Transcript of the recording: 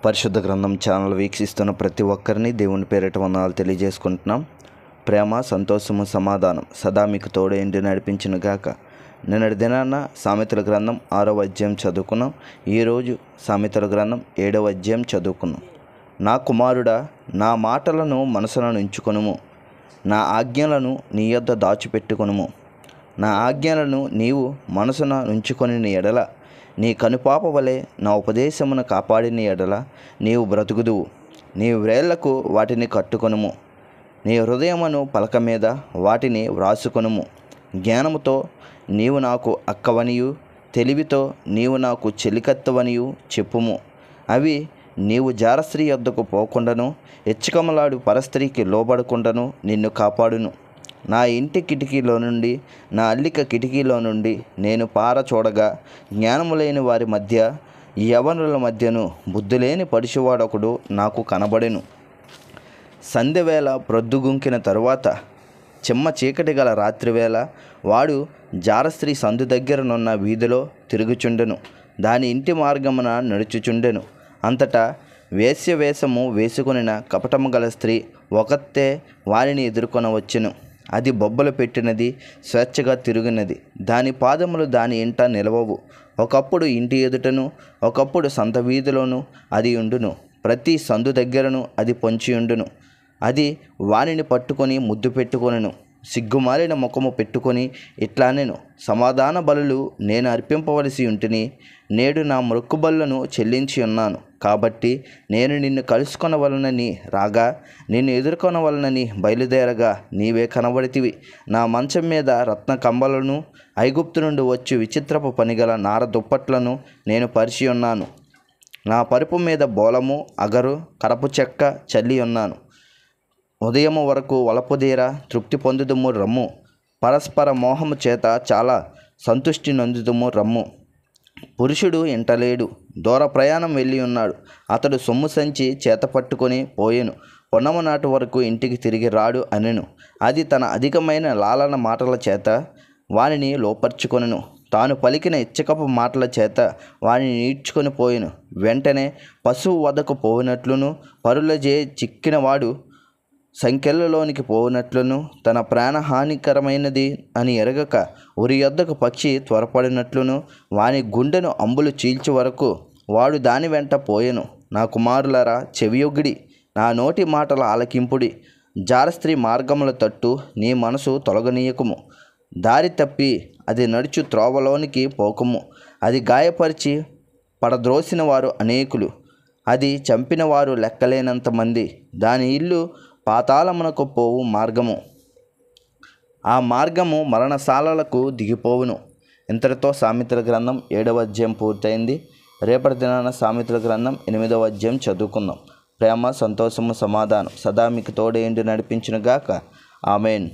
పరిశుద్ధ గ్రంథం ఛానల్ వీక్షిస్తున్న ప్రతి ఒక్కరిని దేవుని పేరిట వందనాలు తెలియజేసుకుంటున్నాం. ప్రేమ, సంతోషము, సమాధానం సదా మీకు తోడేంటి నడిపించిన గాక. నిన్నటి దినాన సామెతల గ్రంథం 6వ అధ్యాయం చదువుకున్నాం. ఈరోజు సామెతల గ్రంథం 7వ అధ్యాయం చదువుకున్నాం. నా కుమారుడా, నా మాటలను మనసున ఉంచుకొనుము, నా ఆజ్ఞలను నీ యొద్ద దాచిపెట్టుకొనుము. నా ఆజ్ఞలను నీవు మనసున ఉంచుకొని ఎడల, నీ కనుపాప వలె నా ఉపదేశమును కాపాడిన ఎడల నీవు బ్రతుకుదువు. నీ వ్రేళ్లకు వాటిని కట్టుకొనుము, నీ హృదయమును పలక మీద వాటిని వ్రాసుకొనుము. జ్ఞానముతో నీవు నాకు అక్కవనియు, తెలివితో నీవు నాకు చెలికత్తవనియు చెప్పుము. అవి నీవు జారస్త్రీ యొద్దకు పోకుండాను, ఎచ్చుకమలాడు పరస్త్రీకి లోబడకుండాను నిన్ను కాపాడును. నా ఇంటి కిటికీలో నుండి, నా అల్లిక కిటికీలో నుండి నేను పార చూడగా, జ్ఞానము లేని వారి మధ్య, యవనుల మధ్యను బుద్ధులేని పడిచివాడొకడు నాకు కనబడెను. సంధ్యవేళ ప్రొద్దుగుంకిన తరువాత, చిమ్మ చీకటి గల రాత్రివేళ వాడు జారస్త్రీ సందు దగ్గరనున్న వీధిలో తిరుగుచుండెను, దాని ఇంటి మార్గమున నడుచుచుండెను. అంతటా వేశ్యవేషము వేసుకొనిన కపటము గల స్త్రీ ఒకతే వారిని ఎదుర్కొనవచ్చెను. అది బొబ్బలు పెట్టినది, స్వేచ్ఛగా తిరిగినది. దాని పాదములు దాని ఇంట నిలవవు. ఒకప్పుడు ఇంటి ఎదుటను, ఒకప్పుడు సంత వీధిలోను అది ఉండును. ప్రతి సందు దగ్గరను అది పొంచియుండును. అది వానిని పట్టుకొని ముద్దు పెట్టుకొనెను. సిగ్గుమాలిన ముఖము పెట్టుకొని ఇట్లానెను, సమాధాన బలులు నేను అర్పింపవలసి ఉంటిని, నేడు నా మొక్కుబళ్లను చెల్లించి ఉన్నాను. కాబట్టి నేను నిన్ను కలుసుకొనవలనని రాగా, నిన్ను ఎదుర్కొనవలనని బయలుదేరగా నీవే కనబడితివి. నా మంచం మీద రత్న కంబలను, ఐగుప్తు నుండి వచ్చి విచిత్రపు పనిగల నార దుప్పట్లను నేను పరిచి ఉన్నాను. నా పరుపు మీద బోలము, అగరు, కరపు చెక్క చల్లి ఉన్నాను. ఉదయము వరకు వలపుదీర తృప్తి పొందుదుము రమ్ము. పరస్పర మోహము చేత చాలా సంతుష్టి నొందుదుము రమ్ము. పురుషుడు ఇంటలేడు, దూర ప్రయాణం వెళ్ళి ఉన్నాడు. అతడు సొమ్ము సంచి చేత పట్టుకొని పోయెను, పొన్నము నాటి వరకు ఇంటికి తిరిగి రాడు అనెను. అది తన అధికమైన లాలన మాటల చేత వానిని లోపర్చుకొనెను. తాను పలికిన ఇచ్చకపు మాటల చేత వానిని ఈడ్చుకొని పోయెను. వెంటనే పశువు వద్దకు పోయినట్లును, పరులజే చిక్కినవాడు సంఖ్యలలోనికి పోనట్లును, తన ప్రాణహానికరమైనది అని ఎరగక ఉరి యొద్దకు పక్షి త్వరపడినట్లును, వాని గుండెను అంబులు చీల్చి వరకు వాడు దాని వెంట పోయెను. నా కుమారులారా, చెవియొగ్గిడి, నా నోటి మాటల ఆలకింపుడి. జారస్త్రీ మార్గముల తట్టు నీ మనసు తొలగనీయకుము. దారి తప్పి అది నడుచు త్రోవలోనికి పోకుము. అది గాయపరిచి పడద్రోసిన వారు అనేకులు, అది చంపిన వారు లెక్కలేనంత మంది. దాని ఇల్లు పాతాళమునకు పోవు మార్గము, ఆ మార్గము మరణశాలలకు దిగిపోవును. ఇంతటితో సామెతల గ్రంథం 7వ అధ్యాయం పూర్తయింది. రేపటి దినాన సామెతల గ్రంథం 8వ అధ్యాయం చదువుకుందాం. ప్రేమ, సంతోషము, సమాధానం సదా మీకు తోడేంటి నడిపించును గాక. ఆమేన్.